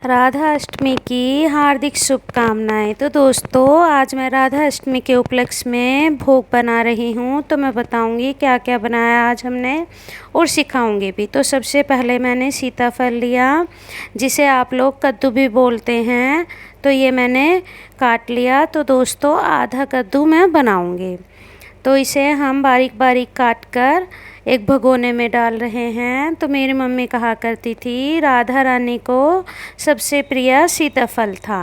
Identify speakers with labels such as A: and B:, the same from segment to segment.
A: राधा अष्टमी की हार्दिक शुभकामनाएं। तो दोस्तों, आज मैं राधा अष्टमी के उपलक्ष्य में भोग बना रही हूँ। तो मैं बताऊँगी क्या क्या बनाया आज हमने और सिखाऊंगी भी। तो सबसे पहले मैंने सीताफल लिया, जिसे आप लोग कद्दू भी बोलते हैं। तो ये मैंने काट लिया। तो दोस्तों, आधा कद्दू मैं बनाऊँगी। तो इसे हम बारीक बारीक काट कर एक भगोने में डाल रहे हैं। तो मेरी मम्मी कहा करती थी राधा रानी को सबसे प्रिय सीताफल था।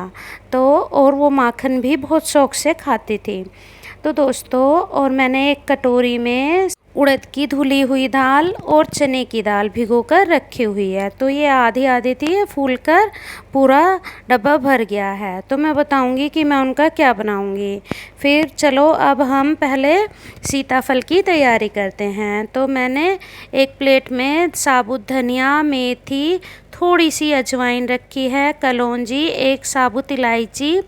A: तो और वो माखन भी बहुत शौक़ से खाती थी। तो दोस्तों, और मैंने एक कटोरी में उड़द की धुली हुई दाल और चने की दाल भिगोकर रखी हुई है। तो ये आधी आधी थी, फूल कर पूरा डब्बा भर गया है। तो मैं बताऊंगी कि मैं उनका क्या बनाऊंगी। फिर चलो अब हम पहले सीताफल की तैयारी करते हैं। तो मैंने एक प्लेट में साबुत धनिया, मेथी, थोड़ी सी अजवाइन रखी है, कलौंजी, एक साबुत इलायची,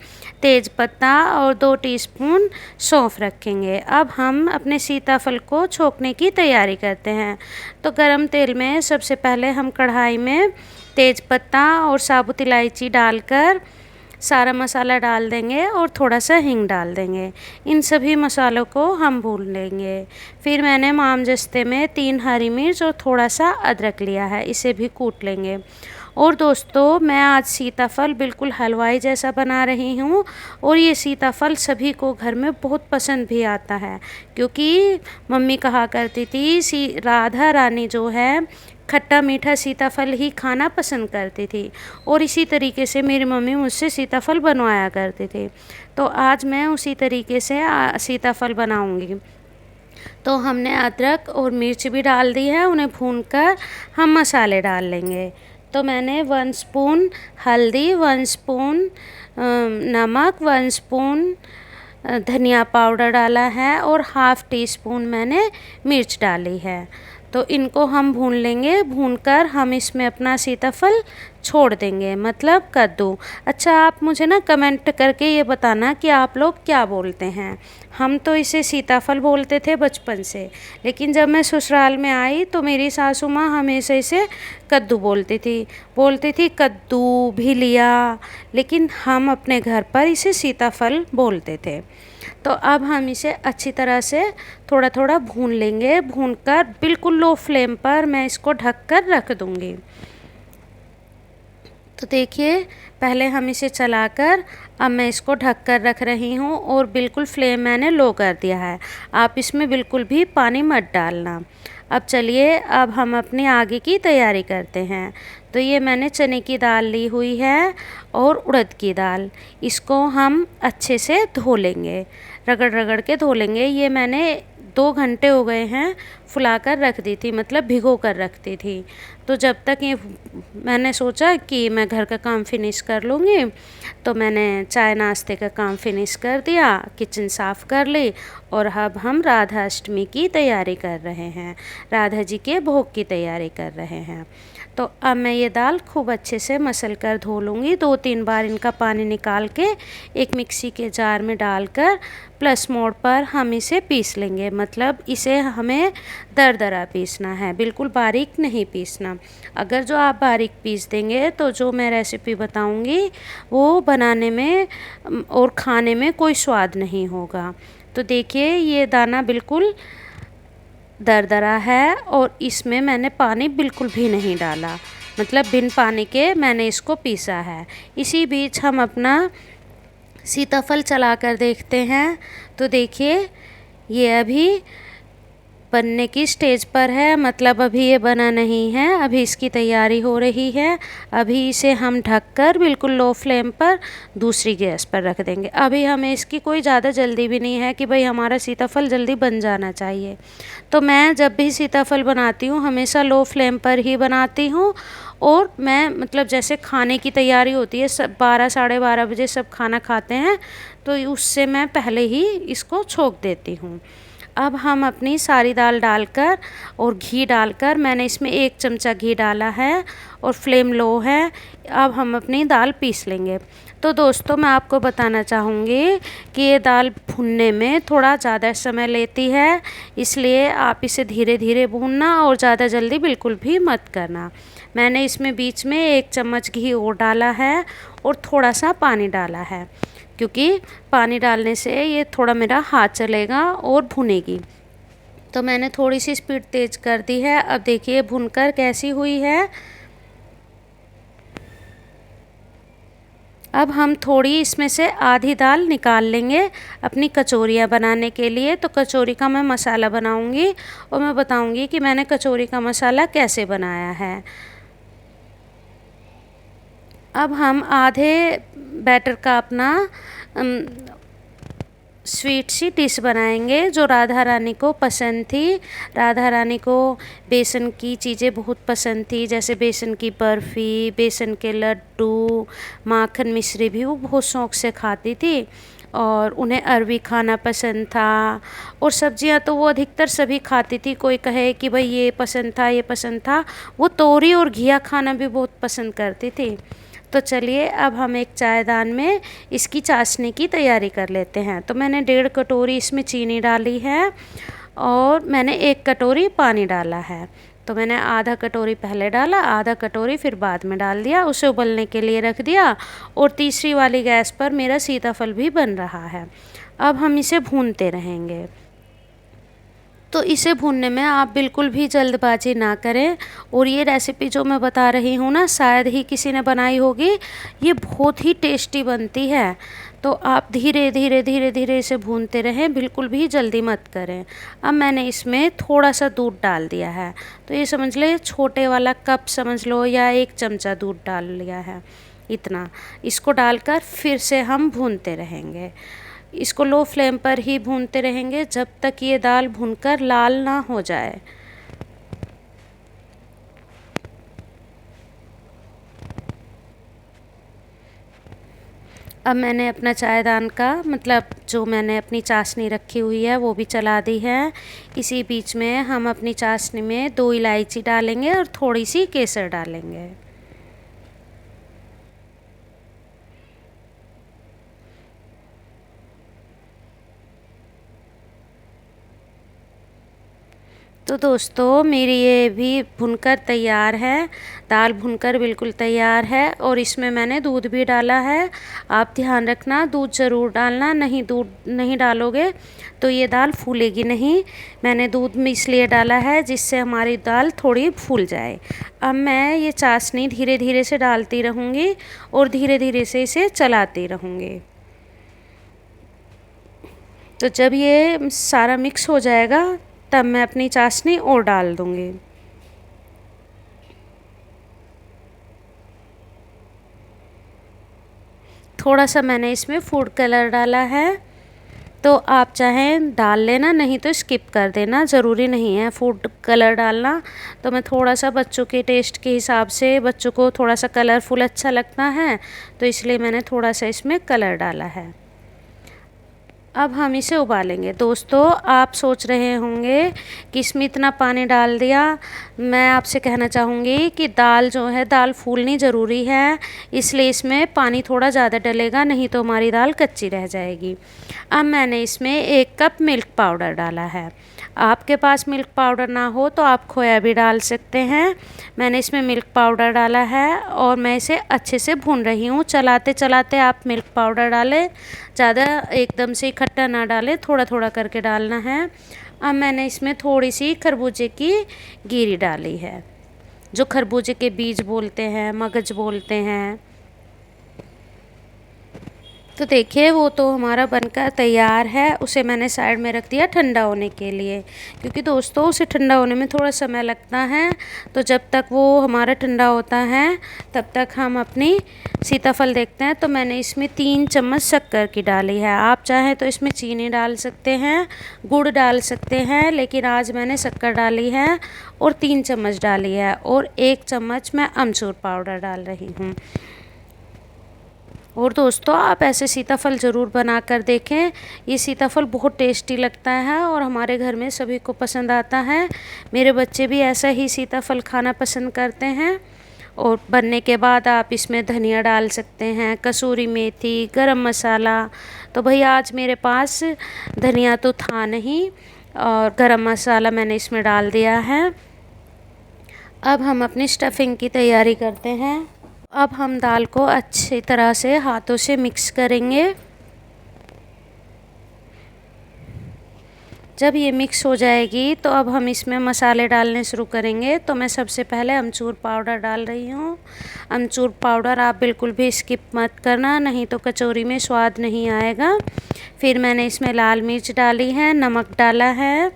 A: तेज़पत्ता और 2 टीस्पून सौंफ रखेंगे। अब हम अपने सीताफल को छोंकने की तैयारी करते हैं। तो गरम तेल में सबसे पहले हम कढ़ाई में तेज़पत्ता और साबुत इलायची डालकर सारा मसाला डाल देंगे और थोड़ा सा हींग डाल देंगे। इन सभी मसालों को हम भून लेंगे। फिर मैंने मामजस्ते में 3 हरी मिर्च और थोड़ा सा अदरक लिया है, इसे भी कूट लेंगे। और दोस्तों, मैं आज सीताफल बिल्कुल हलवाई जैसा बना रही हूँ। और ये सीताफल सभी को घर में बहुत पसंद भी आता है, क्योंकि मम्मी कहा करती थी राधा रानी जो है खट्टा मीठा सीताफल ही खाना पसंद करती थी। और इसी तरीके से मेरी मम्मी मुझसे सीताफल बनवाया करती थी। तो आज मैं उसी तरीके से सीताफल बनाऊंगी। तो हमने अदरक और मिर्च भी डाल दी है, उन्हें भूनकर हम मसाले डाल लेंगे। तो मैंने 1 स्पून हल्दी, 1 स्पून नमक, 1 स्पून धनिया पाउडर डाला है और ½ टीस्पून मैंने मिर्च डाली है। तो इनको हम भून लेंगे। भूनकर हम इसमें अपना सीताफल छोड़ देंगे, मतलब कद्दू। अच्छा, आप मुझे ना कमेंट करके ये बताना कि आप लोग क्या बोलते हैं। हम तो इसे सीताफल बोलते थे बचपन से, लेकिन जब मैं ससुराल में आई तो मेरी सासू माँ हमेशा इसे कद्दू बोलती थी कद्दू भी लिया, लेकिन हम अपने घर पर इसे सीताफल बोलते थे। तो अब हम इसे अच्छी तरह से थोड़ा थोड़ा भून लेंगे। भूनकर बिल्कुल लो फ्लेम पर मैं इसको ढक कर रख दूँगी। तो देखिए, पहले हम इसे चलाकर अब मैं इसको ढक कर रख रही हूँ और बिल्कुल फ्लेम मैंने लो कर दिया है। आप इसमें बिल्कुल भी पानी मत डालना। अब चलिए, अब हम अपनी आगे की तैयारी करते हैं। तो ये मैंने चने की दाल ली हुई है और उड़द की दाल, इसको हम अच्छे से धो लेंगे, रगड़ रगड़ के धो लेंगे। ये मैंने 2 घंटे हो गए हैं फुलाकर रख दी थी, मतलब भिगो कर रखती थी। तो जब तक ये मैंने सोचा कि मैं घर का काम फिनिश कर लूँगी, तो मैंने चाय नाश्ते का काम फिनिश कर दिया, किचन साफ़ कर ली। और अब हम राधा अष्टमी की तैयारी कर रहे हैं, राधा जी के भोग की तैयारी कर रहे हैं। तो अब मैं ये दाल खूब अच्छे से मसल कर धो लूँगी। 2-3 बार इनका पानी निकाल के एक मिक्सी के जार में डालकर प्लस मोड पर हम इसे पीस लेंगे। मतलब इसे हमें दरदरा पीसना है, बिल्कुल बारीक नहीं पीसना। अगर जो आप बारीक पीस देंगे तो जो मैं रेसिपी बताऊंगी वो बनाने में और खाने में कोई स्वाद नहीं होगा। तो देखिए, ये दाना बिल्कुल दरदरा है और इसमें मैंने पानी बिल्कुल भी नहीं डाला, मतलब बिन पानी के मैंने इसको पीसा है। इसी बीच हम अपना सीताफल चलाकर देखते हैं। तो देखिए, ये अभी बनने की स्टेज पर है, मतलब अभी ये बना नहीं है, अभी इसकी तैयारी हो रही है। अभी इसे हम ढककर बिल्कुल लो फ्लेम पर दूसरी गैस पर रख देंगे। अभी हमें इसकी कोई ज़्यादा जल्दी भी नहीं है कि भाई हमारा सीताफल जल्दी बन जाना चाहिए। तो मैं जब भी सीताफल बनाती हूँ हमेशा लो फ्लेम पर ही बनाती हूँ। और मैं मतलब जैसे खाने की तैयारी होती है, सब 12 साढ़े 12 बजे सब खाना खाते हैं, तो उससे मैं पहले ही इसको छोंक देती हूँ। अब हम अपनी सारी दाल डालकर और घी डालकर, मैंने इसमें 1 चमचा घी डाला है और फ्लेम लो है। अब हम अपनी दाल पीस लेंगे। तो दोस्तों, मैं आपको बताना चाहूँगी कि ये दाल भूनने में थोड़ा ज़्यादा समय लेती है, इसलिए आप इसे धीरे धीरे भूनना और ज़्यादा जल्दी बिल्कुल भी मत करना। मैंने इसमें बीच में 1 चम्मच घी और डाला है और थोड़ा सा पानी डाला है, क्योंकि पानी डालने से ये थोड़ा मेरा हाथ चलेगा और भुनेगी। तो मैंने थोड़ी सी स्पीड तेज़ कर दी है। अब देखिए भुनकर कैसी हुई है। अब हम थोड़ी इसमें से आधी दाल निकाल लेंगे अपनी कचौरियाँ बनाने के लिए। तो कचौरी का मैं मसाला बनाऊंगी और मैं बताऊंगी कि मैंने कचौरी का मसाला कैसे बनाया है। अब हम आधे बैटर का अपना स्वीट सी डिश बनाएंगे जो राधा रानी को पसंद थी। राधा रानी को बेसन की चीज़ें बहुत पसंद थी, जैसे बेसन की बर्फ़ी, बेसन के लड्डू, माखन मिश्री भी वो बहुत शौक़ से खाती थी। और उन्हें अरबी खाना पसंद था और सब्जियां तो वो अधिकतर सभी खाती थी। कोई कहे कि भाई ये पसंद था, ये पसंद था, वो तोरी और घिया खाना भी बहुत पसंद करती थी। तो चलिए अब हम एक चायदान में इसकी चाशनी की तैयारी कर लेते हैं। तो मैंने 1.5 कटोरी इसमें चीनी डाली है और मैंने 1 कटोरी पानी डाला है। तो मैंने आधा कटोरी पहले डाला, आधा कटोरी फिर बाद में डाल दिया, उसे उबलने के लिए रख दिया। और तीसरी वाली गैस पर मेरा सीताफल भी बन रहा है। अब हम इसे भूनते रहेंगे। तो इसे भूनने में आप बिल्कुल भी जल्दबाजी ना करें। और ये रेसिपी जो मैं बता रही हूँ ना, शायद ही किसी ने बनाई होगी। ये बहुत ही टेस्टी बनती है। तो आप धीरे धीरे धीरे धीरे इसे भूनते रहें, बिल्कुल भी जल्दी मत करें। अब मैंने इसमें थोड़ा सा दूध डाल दिया है। तो ये समझ ले छोटे वाला कप समझ लो, या 1 चमचा दूध डाल लिया है, इतना। इसको डालकर फिर से हम भूनते रहेंगे। इसको लो फ्लेम पर ही भूनते रहेंगे जब तक ये दाल भूनकर लाल ना हो जाए। अब मैंने अपना चायदान का मतलब जो मैंने अपनी चाशनी रखी हुई है वो भी चला दी है। इसी बीच में हम अपनी चाशनी में 2 इलायची डालेंगे और थोड़ी सी केसर डालेंगे। तो दोस्तों मेरी ये भी भुनकर तैयार है, दाल भुनकर बिल्कुल तैयार है। और इसमें मैंने दूध भी डाला है। आप ध्यान रखना दूध ज़रूर डालना, नहीं दूध नहीं डालोगे तो ये दाल फूलेगी नहीं। मैंने दूध में इसलिए डाला है जिससे हमारी दाल थोड़ी फूल जाए। अब मैं ये चाशनी धीरे धीरे से डालती रहूँगी और धीरे धीरे से इसे चलाती रहूँगी। तो जब ये सारा मिक्स हो जाएगा तब मैं अपनी चाशनी और डाल दूँगी। थोड़ा सा मैंने इसमें फूड कलर डाला है। तो आप चाहें डाल लेना, नहीं तो स्किप कर देना, ज़रूरी नहीं है फूड कलर डालना। तो मैं थोड़ा सा बच्चों के टेस्ट के हिसाब से, बच्चों को थोड़ा सा कलरफुल अच्छा लगता है तो इसलिए मैंने थोड़ा सा इसमें कलर डाला है। अब हम इसे उबालेंगे। दोस्तों आप सोच रहे होंगे कि इसमें इतना पानी डाल दिया। मैं आपसे कहना चाहूँगी कि दाल जो है, दाल फूलनी ज़रूरी है, इसलिए इसमें पानी थोड़ा ज़्यादा डलेगा, नहीं तो हमारी दाल कच्ची रह जाएगी। अब मैंने इसमें 1 कप मिल्क पाउडर डाला है। आपके पास मिल्क पाउडर ना हो तो आप खोया भी डाल सकते हैं। मैंने इसमें मिल्क पाउडर डाला है और मैं इसे अच्छे से भून रही हूँ। चलाते चलाते आप मिल्क पाउडर डालें, ज़्यादा एकदम से इकट्ठा ना डालें, थोड़ा थोड़ा करके डालना है। अब मैंने इसमें थोड़ी सी खरबूजे की गिरी डाली है, जो खरबूजे के बीज बोलते हैं, मगज बोलते हैं। तो देखिए वो तो हमारा बनकर तैयार है। उसे मैंने साइड में रख दिया ठंडा होने के लिए, क्योंकि दोस्तों उसे ठंडा होने में थोड़ा समय लगता है। तो जब तक वो हमारा ठंडा होता है तब तक हम अपनी सीताफल देखते हैं। तो मैंने इसमें 3 चम्मच शक्कर की डाली है। आप चाहें तो इसमें चीनी डाल सकते हैं, गुड़ डाल सकते हैं, लेकिन आज मैंने शक्कर डाली है और 3 चम्मच डाली है। और 1 चम्मच मैं अमचूर पाउडर डाल रही हूँ। और दोस्तों आप ऐसे सीताफल ज़रूर बना कर देखें। ये सीताफल बहुत टेस्टी लगता है और हमारे घर में सभी को पसंद आता है। मेरे बच्चे भी ऐसा ही सीताफल खाना पसंद करते हैं। और बनने के बाद आप इसमें धनिया डाल सकते हैं, कसूरी मेथी, गरम मसाला। तो भाई आज मेरे पास धनिया तो था नहीं और गरम मसाला मैंने इसमें डाल दिया है। अब हम अपनी स्टफिंग की तैयारी करते हैं। अब हम दाल को अच्छी तरह से हाथों से मिक्स करेंगे। जब ये मिक्स हो जाएगी तो अब हम इसमें मसाले डालने शुरू करेंगे। तो मैं सबसे पहले अमचूर पाउडर डाल रही हूँ। अमचूर पाउडर आप बिल्कुल भी स्किप मत करना, नहीं तो कचौरी में स्वाद नहीं आएगा। फिर मैंने इसमें लाल मिर्च डाली है, नमक डाला है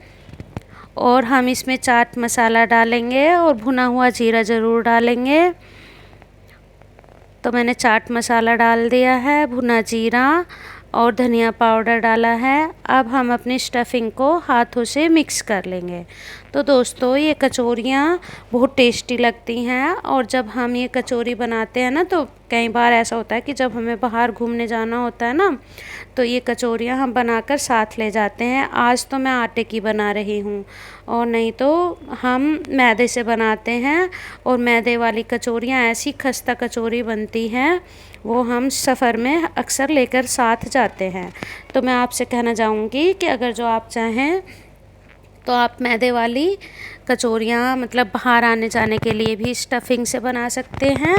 A: और हम इसमें चाट मसाला डालेंगे और भुना हुआ जीरा ज़रूर डालेंगे। तो मैंने चाट मसाला डाल दिया है, भुना जीरा और धनिया पाउडर डाला है। अब हम अपनी स्टफिंग को हाथों से मिक्स कर लेंगे। तो दोस्तों ये कचौरियाँ बहुत टेस्टी लगती हैं और जब हम ये कचौरी बनाते हैं ना तो कई बार ऐसा होता है कि जब हमें बाहर घूमने जाना होता है ना तो ये कचौरियाँ हम बनाकर साथ ले जाते हैं। आज तो मैं आटे की बना रही हूँ और नहीं तो हम मैदे से बनाते हैं और मैदे वाली कचौरियाँ ऐसी खस्ता कचौरी बनती हैं, वो हम सफ़र में अक्सर लेकर साथ जाते हैं। तो मैं आपसे कहना चाहूँगी कि अगर जो आप चाहें तो आप मैदे वाली कचौरियाँ मतलब बाहर आने जाने के लिए भी स्टफिंग से बना सकते हैं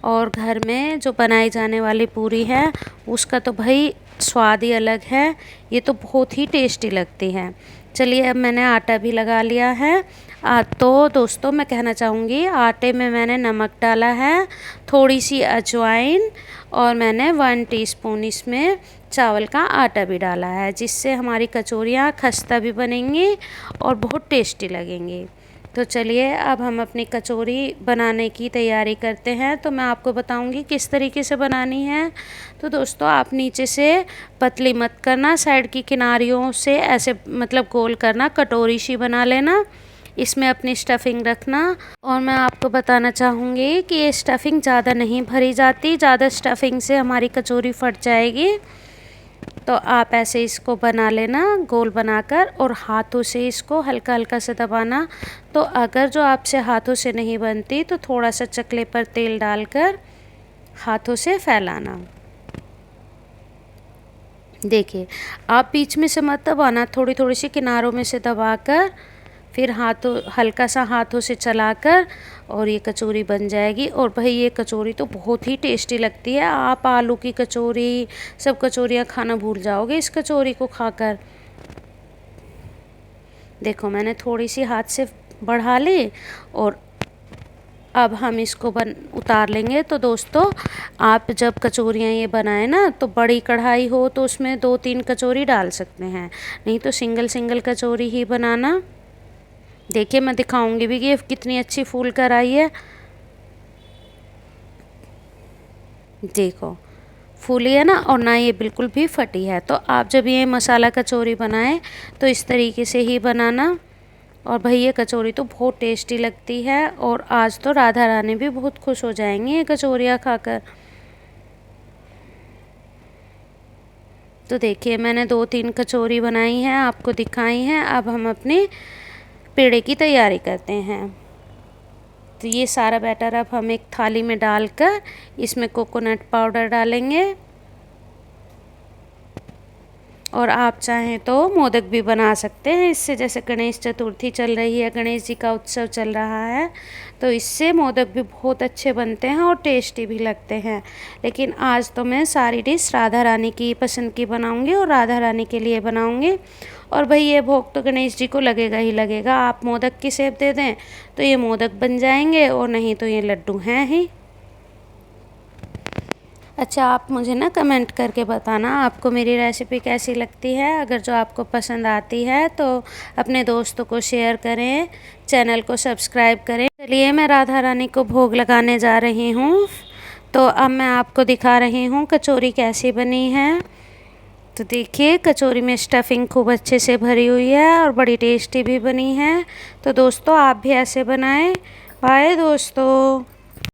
A: और घर में जो बनाई जाने वाली पूरी है उसका तो भाई स्वाद ही अलग है, ये तो बहुत ही टेस्टी लगती है। चलिए अब मैंने आटा भी लगा लिया है। तो दोस्तों मैं कहना चाहूँगी आटे में मैंने नमक डाला है, थोड़ी सी अजवाइन और मैंने 1 टीस्पून इसमें चावल का आटा भी डाला है, जिससे हमारी कचौरियाँ खस्ता भी बनेंगी और बहुत टेस्टी लगेंगी। तो चलिए अब हम अपनी कचौरी बनाने की तैयारी करते हैं। तो मैं आपको बताऊंगी किस तरीके से बनानी है। तो दोस्तों आप नीचे से पतली मत करना, साइड की किनारियों से ऐसे मतलब गोल करना, कटोरी सी बना लेना, इसमें अपनी स्टफिंग रखना। और मैं आपको बताना चाहूँगी कि ये स्टफिंग ज़्यादा नहीं भरी जाती, ज़्यादा स्टफिंग से हमारी कचौरी फट जाएगी। तो आप ऐसे इसको बना लेना गोल बनाकर और हाथों से इसको हल्का हल्का से दबाना। तो अगर जो आपसे हाथों से नहीं बनती तो थोड़ा सा चकले पर तेल डालकर हाथों से फैलाना। देखिए आप बीच में से मत दबाना, थोड़ी थोड़ी सी किनारों में से दबाकर फिर हाथों हल्का सा हाथों से चलाकर और ये कचौरी बन जाएगी। और भाई ये कचौरी तो बहुत ही टेस्टी लगती है। आप आलू की कचौरी सब कचौरियाँ खाना भूल जाओगे इस कचौरी को खाकर। देखो मैंने थोड़ी सी हाथ से बढ़ा ली और अब हम इसको उतार लेंगे। तो दोस्तों आप जब कचौरियाँ ये बनाएं ना तो बड़ी कढ़ाई हो तो उसमें 2-3 कचौरी डाल सकते हैं, नहीं तो सिंगल सिंगल कचौरी ही बनाना। देखिए मैं दिखाऊंगी भी कि ये कितनी अच्छी फूल कर आई है। देखो फूली है ना, और ना ये बिल्कुल भी फटी है। तो आप जब ये मसाला कचौरी बनाएं तो इस तरीके से ही बनाना। और भाई ये कचौरी तो बहुत टेस्टी लगती है और आज तो राधा रानी भी बहुत खुश हो जाएंगी ये कचौरियाँ खाकर। तो देखिए मैंने 2-3 कचौरी बनाई हैं, आपको दिखाई हैं। अब हम अपनी पेड़े की तैयारी करते हैं। तो ये सारा बैटर अब हम एक थाली में डालकर इसमें कोकोनट पाउडर डालेंगे और आप चाहें तो मोदक भी बना सकते हैं इससे। जैसे गणेश चतुर्थी चल रही है, गणेश जी का उत्सव चल रहा है, तो इससे मोदक भी बहुत अच्छे बनते हैं और टेस्टी भी लगते हैं। लेकिन आज तो मैं सारी डिश राधा रानी की पसंद की बनाऊंगी और राधा रानी के लिए बनाऊंगी। और भाई ये भोग तो गणेश जी को लगेगा ही लगेगा। आप मोदक की शेप दे दें तो ये मोदक बन जाएंगे और नहीं तो ये लड्डू हैं ही। अच्छा आप मुझे ना कमेंट करके बताना आपको मेरी रेसिपी कैसी लगती है। अगर जो आपको पसंद आती है तो अपने दोस्तों को शेयर करें, चैनल को सब्सक्राइब करें। चलिए मैं राधा रानी को भोग लगाने जा रही हूँ। तो अब मैं आपको दिखा रही हूँ कचौरी कैसी बनी है। तो देखिए कचौरी में स्टफिंग खूब अच्छे से भरी हुई है और बड़ी टेस्टी भी बनी है। तो दोस्तों आप भी ऐसे बनाएं। बाय दोस्तों।